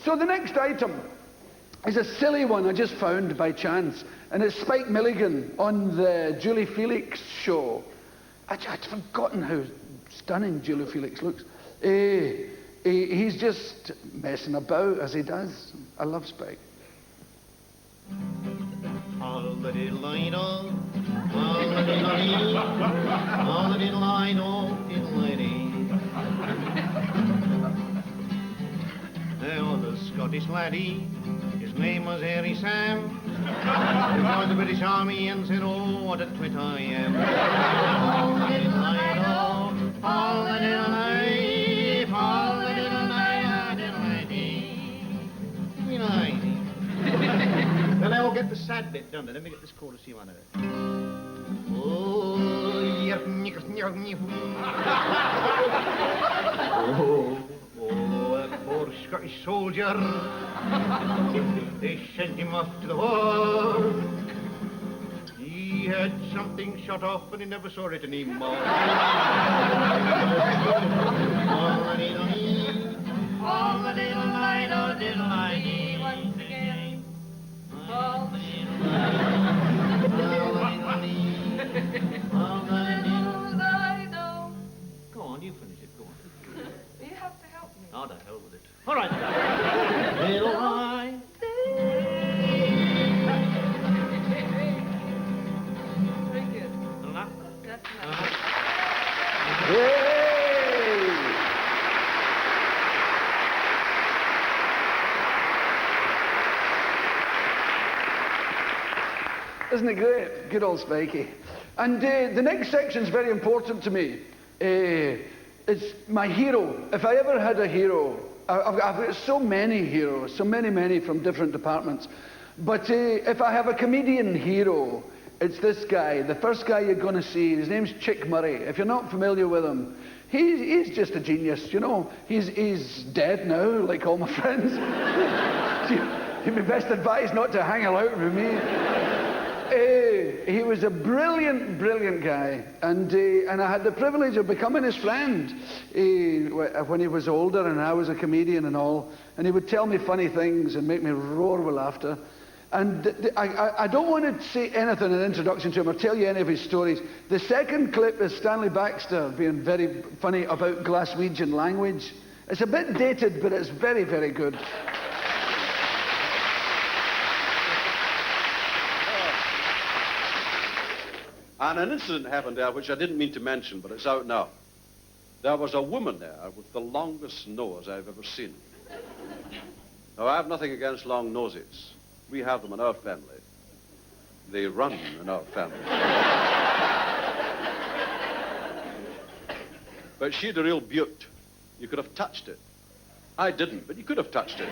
So the next item is a silly one I just found by chance, and it's Spike Milligan on the Julie Felix show. I'd forgotten how stunning Julie Felix looks. He's just messing about as he does. I love Spike. All the little I know, all the little I know, all the little I know, little lady. There was a Scottish laddie, his name was Harry Sam. He joined the British Army and said, oh, what a twit I am. All the little I know, all the little I, all the little I, little lady, little lady. Well, I will get the sad bit done. Let me get this chorus you out of it. Oh, yeah, that poor Scottish soldier. They sent him off to the war. He had something shot off and he never saw it anymore. All the little light, oh, little light, once again. All the little light, oh. Go on, you finish it, go on. You have to help me. Oh, the hell with it. All right. Little light. Very good. Enough? That's enough. Yay! Isn't it great? Good old Spikey. And the next section's very important to me. It's my hero. If I ever had a hero, I've got so many heroes, so many from different departments. But if I have a comedian hero, it's this guy, the first guy you're going to see. His name's Chick Murray. If you're not familiar with him, he's just a genius, you know. He's dead now, like all my friends. You'd be best advised not to hang out with me. He was a brilliant guy, and I had the privilege of becoming his friend when he was older and I was a comedian and all, and he would tell me funny things and make me roar with laughter. And I don't want to say anything in introduction to him or tell you any of his stories. The second clip is Stanley Baxter being very funny about Glaswegian language. It's a bit dated, but it's very good. And an incident happened there which I didn't mean to mention, but it's out now. There was a woman there with the longest nose I've ever seen. Now, I have nothing against long noses. We have them in our family. They run in our family. But she had a real beaut. You could have touched it. I didn't, but you could have touched it.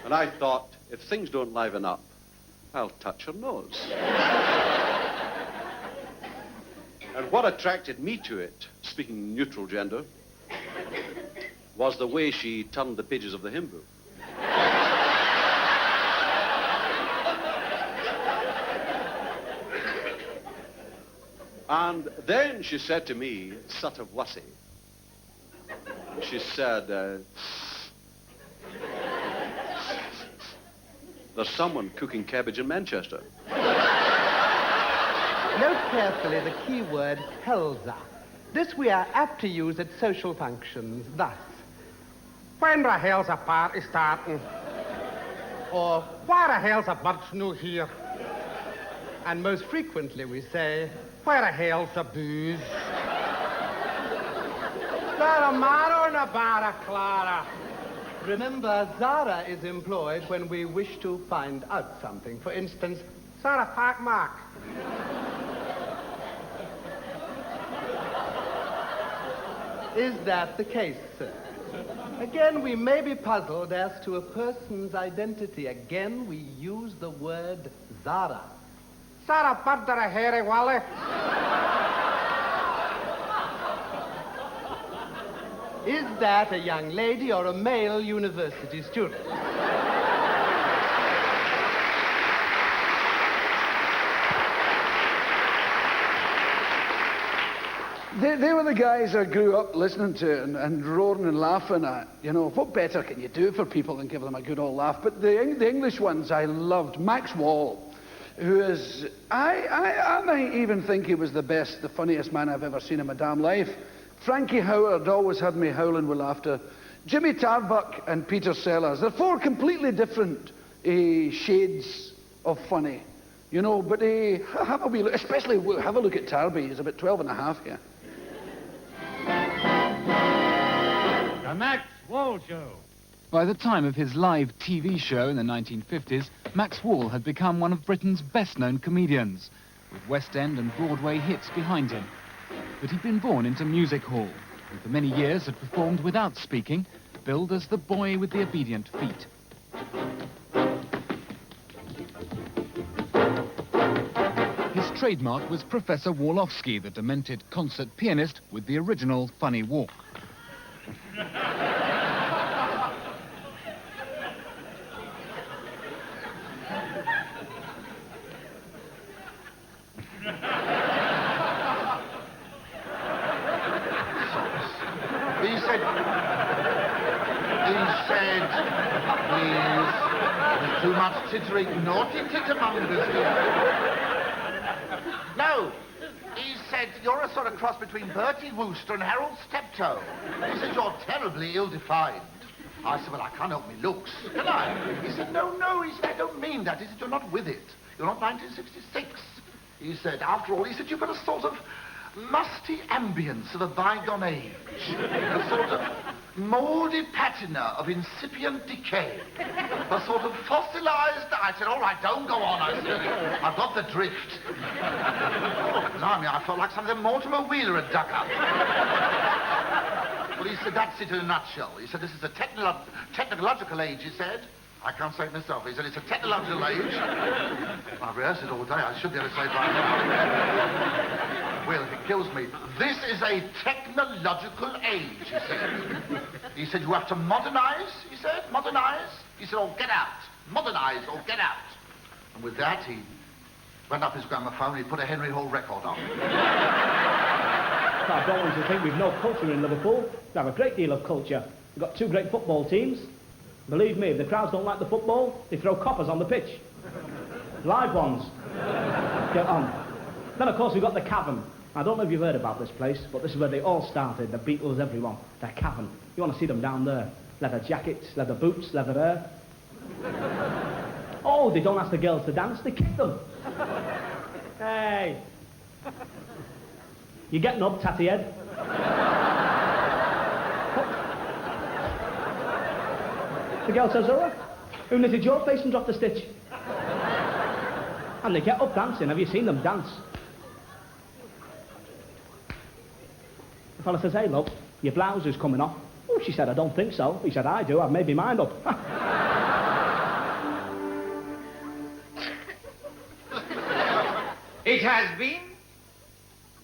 And I thought, if things don't liven up, I'll touch her nose. And what attracted me to it, speaking neutral gender, was the way she turned the pages of the hymn book. And then she said to me, sort of wussy, she said, there's someone cooking cabbage in Manchester. Note carefully the key word, Helza. This we are apt to use at social functions, thus. When the hell's a party starting? Or why the hell's a bunch new here? And most frequently we say, Where the hell's the booze? Not a matter or Nevada, Clara. remember, Zara is employed when we wish to find out something. For instance, Zara Park Mark. Is that the case, sir? Again, we may be puzzled as to a person's identity. Again, we use the word Zara. Zara Bardara Harry Wally. Is that a young lady or a male university student? They were the guys I grew up listening to and roaring and laughing at. You know, what better can you do for people than give them a good old laugh? But the English ones I loved. Max Wall, who is, I might even think he was the best, the funniest man I've ever seen in my damn life. Frankie Howard always had me howling with laughter. Jimmy Tarbuck and Peter Sellers. They're four completely different shades of funny. You know, but have a wee look, especially have a look at Tarby. He's about 12 and a half here. The Max Wall Show. By the time of his live TV show in the 1950s, Max Wall had become one of Britain's best-known comedians, with West End and Broadway hits behind him. But he'd been born into music hall, and for many years had performed without speaking, billed as the boy with the obedient feet. His trademark was Professor Wallowski, the demented concert pianist with the original funny walk. Please, there's too much tittering, naughty tittermongers here. No, he said you're a sort of cross between Bertie Wooster and Harold Steptoe. He said you're terribly ill-defined. I said, well, I can't help me looks, can I? He said, no, he said, I don't mean that. He said, you're not with it. You're not 1966. He said, after all, he said, you've got a sort of musty ambience of a bygone age. A sort of mouldy patina of incipient decay. A sort of fossilized... I said, all right, don't go on, I said. I've got the drift. Oh, blimey, I felt like something Mortimer Wheeler had dug up. Well, he said, that's it in a nutshell. He said, this is a technological age, he said. I can't say it myself. He said, it's a technological age. I've rehearsed it all day. I should be able to say it by now. Well, it kills me. This is a technological age, he said. He said, you have to modernize, he said. Modernize. He said, oh, get out. Modernize or get out. And with that, he went up his gramophone, he put a Henry Hall record on. I don't want you to think we've no culture in Liverpool. We have a great deal of culture. We've got two great football teams. Believe me, if the crowds don't like the football, they throw coppers on the pitch. Live ones. Get on. Then, of course, we've got the Cavern. I don't know if you've heard about this place, but this is where they all started, the Beatles, everyone. The Cavern. You want to see them down there. Leather jackets, leather boots, leather hair. Oh, they don't ask the girls to dance, they kick them. Hey. You getting up, tatty head? The girl says, all right, who knitted your face and dropped the stitch? And they get up dancing. Have you seen them dance? The fella says, hey, look, your blouse is coming off. Oh, she said, I don't think so. He said, I do. I've made my mind up. It has been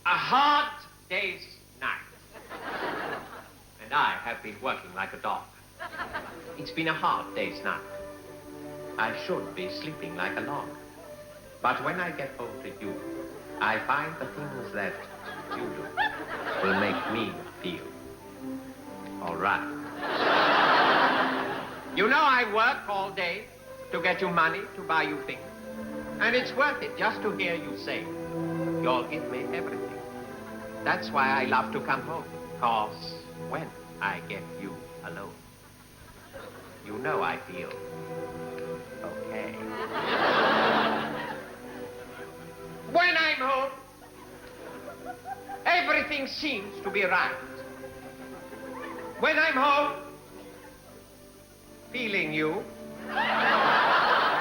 a hard day's night. And I have been working like a dog. It's been a hard day's night. I should be sleeping like a log. But when I get home to you, I find the things that you do will make me feel all right. You know I work all day to get you money to buy you things. And it's worth it just to hear you say, you'll give me everything. That's why I love to come home. 'Cause when I get you alone, you know I feel okay. When I'm home, everything seems to be right. When I'm home, feeling you,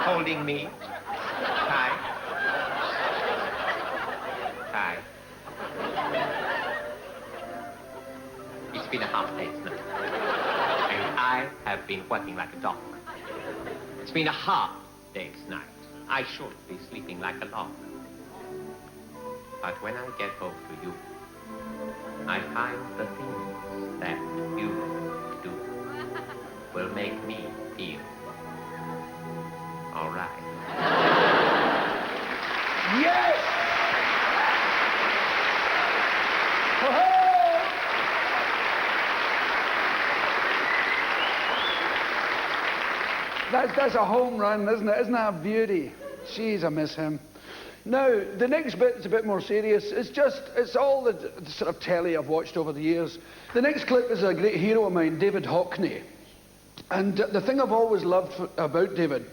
holding me tight, tight. It's been a half day's night. And I have been working like a dog. It's been a hard day's night. I should be sleeping like a log. But when I get home to you, I find the things that you do will make me feel all right. Yes! Oh, hey! That's a home run, isn't it? Isn't that a beauty? Jeez, I miss him. Now, the next bit is a bit more serious. It's all the sort of telly I've watched over the years. The next clip is a great hero of mine, David Hockney. And the thing I've always loved about David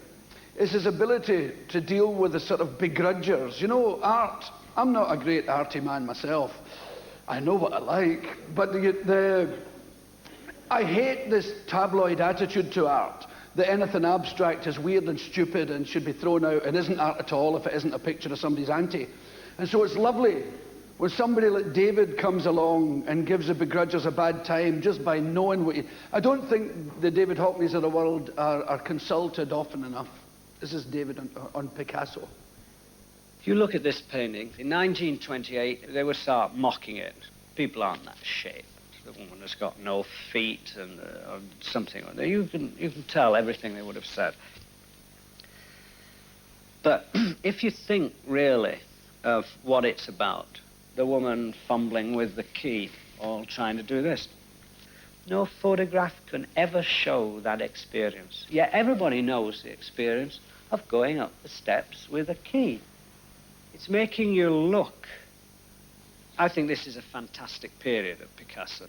is his ability to deal with the sort of begrudgers. You know, art, I'm not a great arty man myself. I know what I like, but I hate this tabloid attitude to art, that anything abstract is weird and stupid and should be thrown out and isn't art at all if it isn't a picture of somebody's auntie. And so it's lovely when somebody like David comes along and gives the begrudgers a bad time just by knowing what I don't think the David Hockneys of the world are consulted often enough. This is David on Picasso. If you look at this painting, in 1928, they would start mocking it. People aren't that shaped. The woman has got no feet and or something. You can tell everything they would have said. But if you think really of what it's about, the woman fumbling with the key, all trying to do this, no photograph can ever show that experience. Yet everybody knows the experience of going up the steps with a key. It's making you look. I think this is a fantastic period of Picasso.